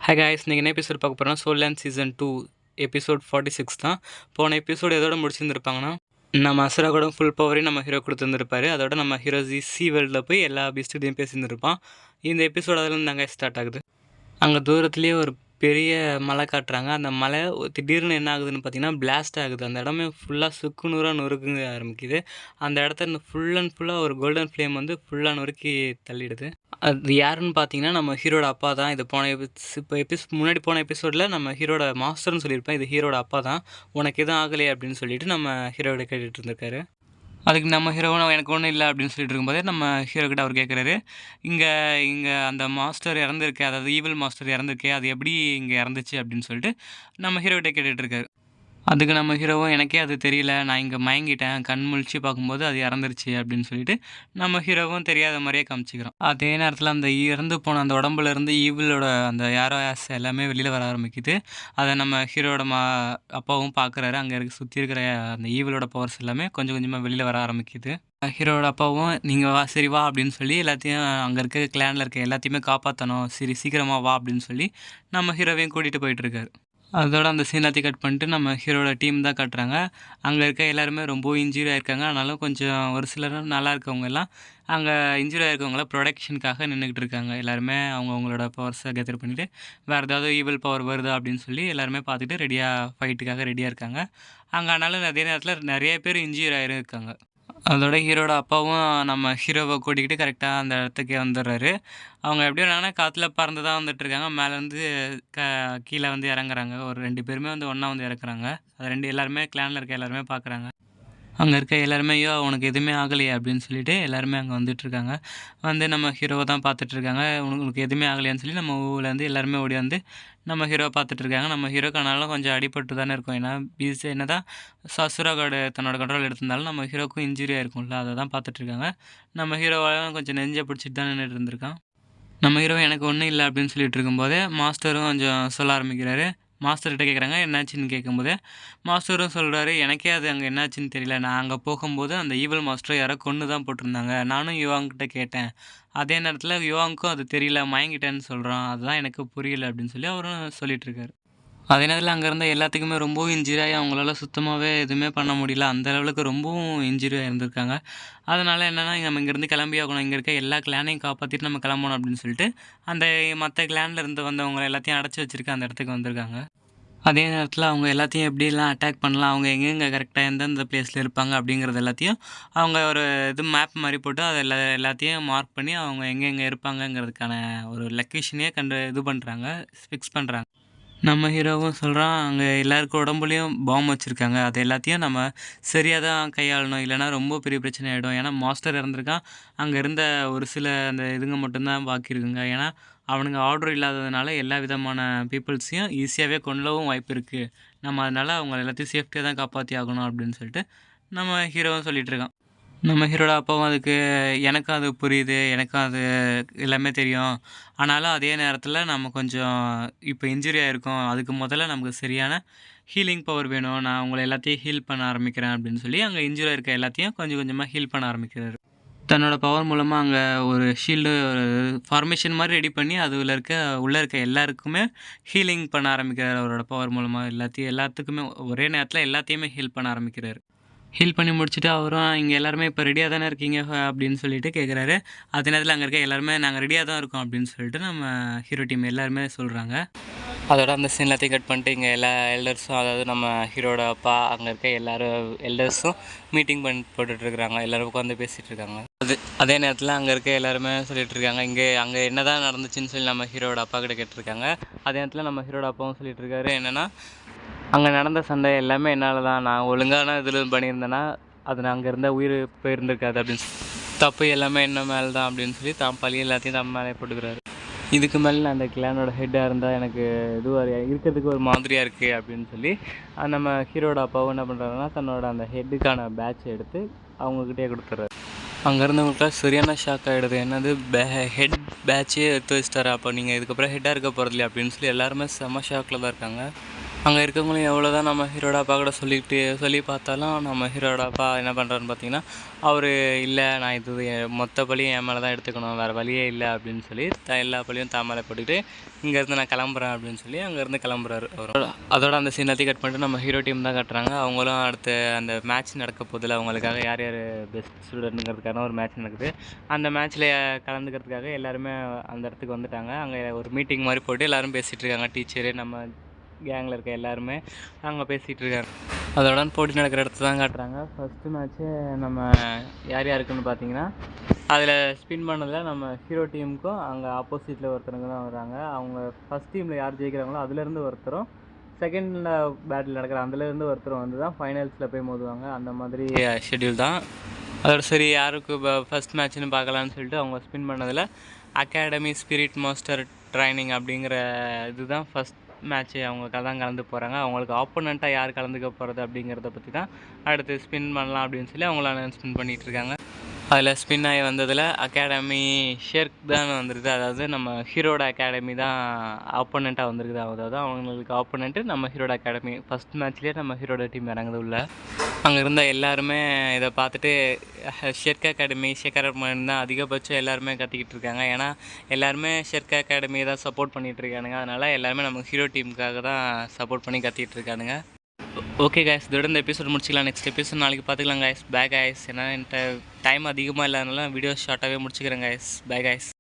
Hi guys, நீங்கள் என்ன episode பார்க்க போகிறோம்னா சோல்லேண்ட் சீசன் 2 எபிசோட் 46 தான். போன எபிசோடு எதோட முடிச்சிருந்துருப்பாங்கன்னா, நம்ம அசுராகோட ஃபுல் பவரையும் நம்ம ஹீரோ கொடுத்துருந்துருப்பாரு. அதோட நம்ம ஹீரோ சி வேர்ல்டில் போய் எல்லா பீஸ்ட்டையும் பேசியிருந்துருப்பான். இந்த எபிசோட் அதில் தாங்க ஸ்டார்ட் ஆகுது. அங்கே தூரத்துலேயே ஒரு பெரிய மலை காட்டுறாங்க. அந்த மலை திடீர்னு என்ன ஆகுதுன்னு பார்த்தீங்கன்னா பிளாஸ்ட் ஆகுது. அந்த இடமே ஃபுல்லாக சுக்குநூறாக நொறுக்குங்க ஆரம்பிக்குது. அந்த இடத்த ஃபுல் அண்ட் ஃபுல்லாக ஒரு கோல்டன் ஃப்ளேம் வந்து ஃபுல்லாக நொறுக்கி தள்ளிடுது. அது யாருன்னு பார்த்தீங்கன்னா நம்ம ஹீரோட அப்பா தான். இது முன்னாடி போன எபிசோடில் நம்ம ஹீரோட மாஸ்டர்னு சொல்லியிருப்பேன். இது ஹீரோட அப்பா தான். உனக்கு எதுவும் ஆகலையே அப்படின்னு சொல்லிட்டு நம்ம ஹீரோட கேட்டுட்டு இருந்திருக்காரு. அதுக்கு நம்ம ஹீரோவும் எனக்கு ஒன்றும் இல்லை அப்படின்னு சொல்லிட்டு இருக்கும்போதே நம்ம ஹீரோக்கிட்ட அவர் கேட்குறாரு, இங்கே இங்கே அந்த மாஸ்டர் இறந்துருக்கு, அதாவது ஈவில் மாஸ்டர் இறந்துருக்கு, அது எப்படி இங்கே இறந்துச்சு அப்படின்னு சொல்லிட்டு நம்ம ஹீரோக்கிட்ட கேட்டுட்ருக்காரு. அதுக்கு நம்ம ஹீரோவும் எனக்கே அது தெரியல, நான் இங்கே மயங்கிட்டேன், கண் முழிச்சு பார்க்கும்போது அது இறந்துருச்சு அப்படின்னு சொல்லிட்டு நம்ம ஹீரோவும் தெரியாத மாதிரியே காமிச்சிக்கிறோம். அதே நேரத்தில் அந்த இறந்து போன அந்த உடம்புலேருந்து ஈவிலோட அந்த யாரோ ஆஸ் எல்லாமே வெளியில் வர ஆரம்பிக்குது. அதை நம்ம ஹீரோட அப்பாவும் பார்க்குறாரு. அங்கே சுற்றி இருக்கிற அந்த ஈவிலோட பவர்ஸ் எல்லாமே கொஞ்சம் கொஞ்சமாக வெளியில் வர ஆரம்பிக்குது. ஹீரோட அப்பாவும் நீங்கள் வா, சரி வா அப்படின்னு சொல்லி எல்லாத்தையும் அங்கே இருக்க கிளானில் இருக்க எல்லாத்தையுமே காப்பாற்றணும், சரி சீக்கிரமாக வா அப்படின்னு சொல்லி நம்ம ஹீரோவையும் கூட்டிகிட்டு போயிட்டுருக்காரு. அதோட அந்த சீன் எல்லாத்தையும் கட் பண்ணிட்டு நம்ம ஹீரோட டீம் தான் காட்டுறாங்க. அங்கே இருக்க எல்லாருமே ரொம்ப இன்ஜுரி ஆயிருக்காங்க. ஆனாலும் கொஞ்சம் ஒரு சிலர் நல்லா இருக்கவங்க எல்லாம் அங்கே இன்ஜுரி ஆயிருக்கவங்களாம் ப்ரொடெக்ஷனுக்காக நின்றுக்கிட்டு இருக்காங்க. எல்லாருமே அவங்களோட பவர்ஸை கெதர் பண்ணிவிட்டு வேறு ஏதாவது ஈவில் பவர் வருதா அப்படின்னு சொல்லி எல்லாருமே பார்த்துட்டு ரெடியாக ஃபைட்டுக்காக ரெடியாக இருக்காங்க. அங்கே ஆனாலும் அதே நேரத்தில் நிறைய பேர் இன்ஜுரி ஆகிருக்காங்க. அதோட ஹீரோட அப்பாவும் நம்ம ஹீரோவை கூட்டிக்கிட்டு கரெக்டாக அந்த இடத்துக்கே வந்துடுறாரு. அவங்க எப்படி வராங்கன்னா காற்றுல பறந்து தான் வந்துட்டுருக்காங்க. மேலேருந்து கீழே வந்து இறங்குறாங்க. ஒரு 2 பேருமே வந்து ஒன்றா வந்து இறக்குறாங்க. அது 2 எல்லாருமே கிளானில் இருக்க எல்லாருமே பார்க்குறாங்க. அங்கே இருக்க எல்லாருமே ஐயோ உனக்கு எதுவுமே ஆகலையே அப்படின்னு சொல்லிட்டு எல்லாருமே அங்கே வந்துட்டுருக்காங்க. வந்து நம்ம ஹீரோவை தான் பார்த்துட்ருக்காங்க. உனக்கு எதுவுமே ஆகலையான்னு சொல்லி நம்ம ஊர்லேருந்து எல்லாருமே ஓடி வந்து நம்ம ஹீரோவை பார்த்துட்ருக்காங்க. நம்ம ஹீரோக்கானாலும் கொஞ்சம் அடிபட்டு தானே இருக்கும். ஏன்னா என்ன தான் சசுராகோட தன்னோட கண்ட்ரோல் எடுத்திருந்தாலும் நம்ம ஹீரோக்கும் இன்ஜுரி ஆயிருக்கும்ல, அதை தான் பார்த்துட்ருக்காங்க. நம்ம ஹீரோவாலும் கொஞ்சம் நெஞ்சை பிடிச்சிட்டு தான் நின்றுட்டு இருந்திருக்கான். நம்ம ஹீரோ எனக்கு ஒன்றும் இல்லை அப்படின்னு சொல்லிட்டு இருக்கும்போதே மாஸ்டரும் கொஞ்சம் சொல்ல ஆரம்பிக்கிறாரு. மாஸ்டர்கிட்ட கேட்குறாங்க என்னாச்சுன்னு கேட்கும்போதே மாஸ்டரும் சொல்கிறாரு, எனக்கே அது அங்கே என்னாச்சுன்னு தெரியல, நான் அங்கே போகும்போது அந்த ஈவில் மாஸ்டரை யாரோ கொன்று தான் போட்டிருந்தாங்க, நானும் யுவாங்கிட்ட கேட்டேன், அதே நேரத்தில் யுவாங்க்கும் அது தெரியல, மயங்கிட்டேன்னு சொல்கிறான், அதுதான் எனக்கு புரியல அப்படின்னு சொல்லி அவரும் சொல்லிட்டு இருக்காரு. அதே நேரத்தில் அங்கே இருந்த எல்லாத்துக்குமே ரொம்பவும் இன்ஜுரி ஆகி அவங்களால சுத்தமாகவே எதுவுமே பண்ண முடியல. அந்த லெவலுக்கு ரொம்பவும் இன்ஜுரி ஆகியிருந்திருக்காங்க. அதனால் என்னென்னா நம்ம இங்கேருந்து கிளம்பி ஆகணும், இங்கே இருக்க எல்லா கிளானையும் காப்பாற்றிட்டு நம்ம கிளம்பணும் அப்படின்னு சொல்லிட்டு அந்த மற்ற கிளானில் இருந்து வந்தவங்க எல்லாத்தையும் அடைச்சி வச்சுருக்க அந்த இடத்துக்கு வந்திருக்காங்க. அதே நேரத்தில் அவங்க எல்லாத்தையும் எப்படிலாம் அட்டாக் பண்ணலாம், அவங்க எங்கெங்கே கரெக்டாக எந்தெந்த பிளேஸில் இருப்பாங்க அப்படிங்கிறது எல்லாத்தையும் அவங்க ஒரு மேப் மாதிரி போட்டு அதை எல்லாத்தையும் மார்க் பண்ணி அவங்க எங்கெங்கே இருப்பாங்கங்கிறதுக்கான ஒரு லொக்கேஷனையே இது பண்ணுறாங்க, ஃபிக்ஸ் பண்ணுறாங்க. நம்ம ஹீரோவும் சொல்கிறான், அங்கே எல்லாருக்கும் உடம்புலையும் பாம் வச்சுருக்காங்க, அது எல்லாத்தையும் நம்ம சரியாக தான் கையாளணும், இல்லைனா ரொம்ப பெரிய பிரச்சனை ஆகிடும். ஏன்னா மாஸ்டர் இறந்துருக்கான், அங்கே இருந்த ஒரு சில அந்த இதுங்க மட்டும்தான் பாக்கியிருக்குங்க. ஏன்னா அவனுங்க ஆர்டர் இல்லாததுனால எல்லா விதமான பீப்புள்ஸையும் ஈஸியாகவே கொல்லவும் வாய்ப்பு இருக்குது. நம்ம அதனால் அவங்க எல்லாத்தையும் சேஃப்டியாக தான் காப்பாற்றி ஆகணும் அப்படின்னு சொல்லிட்டு நம்ம ஹீரோவும் சொல்லிகிட்ருக்கான். நம்ம ஹீரோட அப்பாவும் அதுக்கு எனக்கும் அது புரியுது, எனக்கும் அது எல்லாமே தெரியும், ஆனாலும் அதே நேரத்தில் நம்ம கொஞ்சம் இப்போ இன்ஜுரி ஆகிருக்கோம், அதுக்கு முதல்ல நமக்கு சரியான ஹீலிங் பவர் வேணும், நான் உங்களை எல்லாத்தையும் ஹீல் பண்ண ஆரம்பிக்கிறேன் அப்படின்னு சொல்லி அங்கே இன்ஜுரி இருக்க எல்லாத்தையும் கொஞ்சம் கொஞ்சமாக ஹீல் பண்ண ஆரம்பிக்கிறாரு. தன்னோட பவர் மூலமாக அங்கே ஒரு ஷீல்டு ஃபார்மேஷன் மாதிரி ரெடி பண்ணி அதில் உள்ளே இருக்க எல்லாருக்குமே ஹீலிங் பண்ண ஆரம்பிக்கிறார். அவரோட பவர் மூலமாக எல்லாத்துக்குமே ஒரே நேரத்தில் எல்லாத்தையுமே ஹீல் பண்ண ஆரம்பிக்கிறார். ஹீல் பண்ணி முடிச்சுட்டு அவரும் இங்கே எல்லாருமே இப்போ ரெடியாக தானே இருக்கீங்க அப்படின்னு சொல்லிட்டு கேட்குறாரு. அதே நேரத்தில் அங்கே இருக்க எல்லாருமே நாங்கள் ரெடியாக தான் இருக்கோம் அப்படின்னு சொல்லிட்டு நம்ம ஹீரோ டீம் எல்லாருமே சொல்கிறாங்க. அதோட அந்த சீன் எல்லாத்தையும் கட் பண்ணிட்டு இங்கே எல்லா எல்டர்ஸும், அதாவது நம்ம ஹீரோட அப்பா, அங்கே இருக்க எல்லாரும் எல்டர்ஸும் மீட்டிங் போட்டுட்ருக்குறாங்க, எல்லோரும் உட்காந்து பேசிகிட்டு இருக்காங்க. அதே நேரத்தில் அங்கே இருக்க எல்லாருமே சொல்லிகிட்டு இருக்காங்க அங்கே என்ன தான் நடந்துச்சுன்னு சொல்லி நம்ம ஹீரோட அப்பா கிட்ட கேட்டிருக்காங்க. அதே நேரத்தில் நம்ம ஹீரோட அப்பாவும் சொல்லிட்டு இருக்காரு, என்னென்னா அங்கே நடந்த சண்டை எல்லாமே என்னால் தான், நான் ஒழுங்கான இதில் பண்ணியிருந்தேன்னா அது நான் அங்கே இருந்தால் உயிர் போயிருந்திருக்காது அப்படின்னு தப்பு எல்லாமே என்ன மேலே தான் அப்படின்னு சொல்லி தான் பழி எல்லாத்தையும் நம்ம மேலே போட்டுக்கிறாரு. இதுக்கு மேலே நான் அந்த கிளானோட ஹெட்டாக இருந்தால் எனக்கு இதுவாக இருக்கிறதுக்கு ஒரு மாதிரியாக இருக்குது அப்படின்னு சொல்லி நம்ம ஹீரோட அப்பாவும் என்ன பண்ணுறாருன்னா தன்னோட அந்த ஹெட்டுக்கான பேட்சை எடுத்து அவங்கக்கிட்டே கொடுத்துட்றாரு. அங்கே இருந்தவங்களுக்குலாம் சரியான ஷாக் ஆகிடுது, என்னது ஹெட் பேட்சே எடுத்து வச்சிட்டாரா, அப்போ நீங்கள் இதுக்கப்புறம் ஹெட்டாக இருக்க போகிறதில்லையா அப்படின்னு சொல்லி எல்லாருமே செம்ம ஷாக்கில் தான் இருக்காங்க. அங்கே இருக்கவங்களும் எவ்வளோ தான் நம்ம ஹீரோட அப்பா கூட சொல்லி பார்த்தாலும் நம்ம ஹீரோட அப்பா என்ன பண்ணுறாருன்னு பார்த்தீங்கன்னா, அவர் இல்லை நான் இது மொத்த பழியும் என் மேலே தான் எடுத்துக்கணும், வேறு வழியே இல்லை அப்படின்னு சொல்லி எல்லா பழியும் தான் மேலே போட்டுக்கிட்டு இங்கேருந்து நான் கிளம்புறேன் அப்படின்னு சொல்லி அங்கேருந்து கிளம்புறாரு அவர். அதோட அந்த சீன் எல்லாத்தையும் கட் பண்ணிட்டு நம்ம ஹீரோ டீம் தான் கட்டுறாங்க. அவங்களும் அடுத்து அந்த மேட்ச் நடக்க போதில் அவங்களுக்காக யார் யார் பெஸ்ட் ஸ்டூடெண்ட்டுங்கிறதுக்கான ஒரு மேட்ச் நடக்குது. அந்த மேட்ச்சில் கலந்துக்கிறதுக்காக எல்லாருமே அந்த இடத்துக்கு வந்துட்டாங்க. அங்கே ஒரு மீட்டிங் மாதிரி போட்டு எல்லோரும் பேசிகிட்டு இருக்காங்க. டீச்சரு, நம்ம கேங்கில் இருக்க எல்லாருமே அங்கே பேசிகிட்டு இருக்காங்க. அதோட போட்டி நடக்கிற இடத்த தான் காட்டுறாங்க. ஃபஸ்ட்டு மேட்ச்சு நம்ம யார் யாருக்குன்னு பார்த்தீங்கன்னா, அதில் ஸ்பின் பண்ணதில் நம்ம ஹீரோ டீமுக்கும் அங்கே ஆப்போசிட்டில் ஒருத்தருங்க தான் வராங்க. அவங்க ஃபஸ்ட் டீமில் யார் ஜெயிக்கிறாங்களோ அதுலேருந்து ஒருத்தரும், செகண்டில் பேட்டில் நடக்கிற அதுலேருந்து ஒருத்தரும் வந்து தான் ஃபைனல்ஸில் போய் மோதுவாங்க. அந்த மாதிரி ஷெட்யூல் தான். அதோட சரி யாருக்கு ஃபஸ்ட் மேட்ச்னு பார்க்கலான்னு சொல்லிட்டு அவங்க ஸ்பின் பண்ணதில் அகாடமி ஸ்பிரிட் மாஸ்டர் ட்ரைனிங் அப்படிங்கிற இதுதான் ஃபஸ்ட் மேட்ச்சு. அவங்க தான் கலந்து போகிறாங்க. அவங்களுக்கு ஆப்போனண்ட்டாக யார் கலந்துக்க போகிறது அப்படிங்கிறத பற்றி தான் அடுத்து ஸ்பின் பண்ணலாம் அப்படின்னு சொல்லி அவங்கள அனௌன்ஸ்மெண்ட் பண்ணிகிட்டு இருக்காங்க. அதில் ஸ்பின் ஆகி வந்ததில் அகாடமி ஷேர்க் தான் வந்துருக்குது. அதாவது நம்ம ஹீரோட அகாடமி தான் ஆப்போனண்ட்டாக வந்திருக்குது. அதாவது அவங்களுக்கு ஆப்போனண்ட்டு நம்ம ஹீரோட அகாடமி. ஃபஸ்ட் மேட்ச்லேயே நம்ம ஹீரோட டீம் இறங்குது உள்ள. அங்கே இருந்த எல்லாருமே இதை பார்த்துட்டு ஷெர்க் அகாடமி தான் அதிகபட்சம் எல்லாருமே கத்திக்கிட்டு இருக்காங்க. ஏன்னா எல்லாருமே ஷெர்க் அகாடமியை தான் சப்போர்ட் பண்ணிகிட்டு இருக்கானுங்க. அதனால் எல்லாருமே நம்ம ஹீரோ டீமுக்காக தான் சப்போர்ட் பண்ணி கத்திக்கிட்டு இருக்கானுங்க. ஓகே காய்ஸ், இதோட இந்த எபிசோட் முடிச்சிக்கலாம். நெக்ஸ்ட் எபிசோட் நாளைக்கு பார்த்துக்கலாம் காய்ஸ். By guys. ஏன்னா என்கிட்ட டைம் அதிகமாக இல்லாதனால வீடியோ ஷார்ட்டாகவே முடிச்சுக்கிறேன் காய்ஸ். By guys.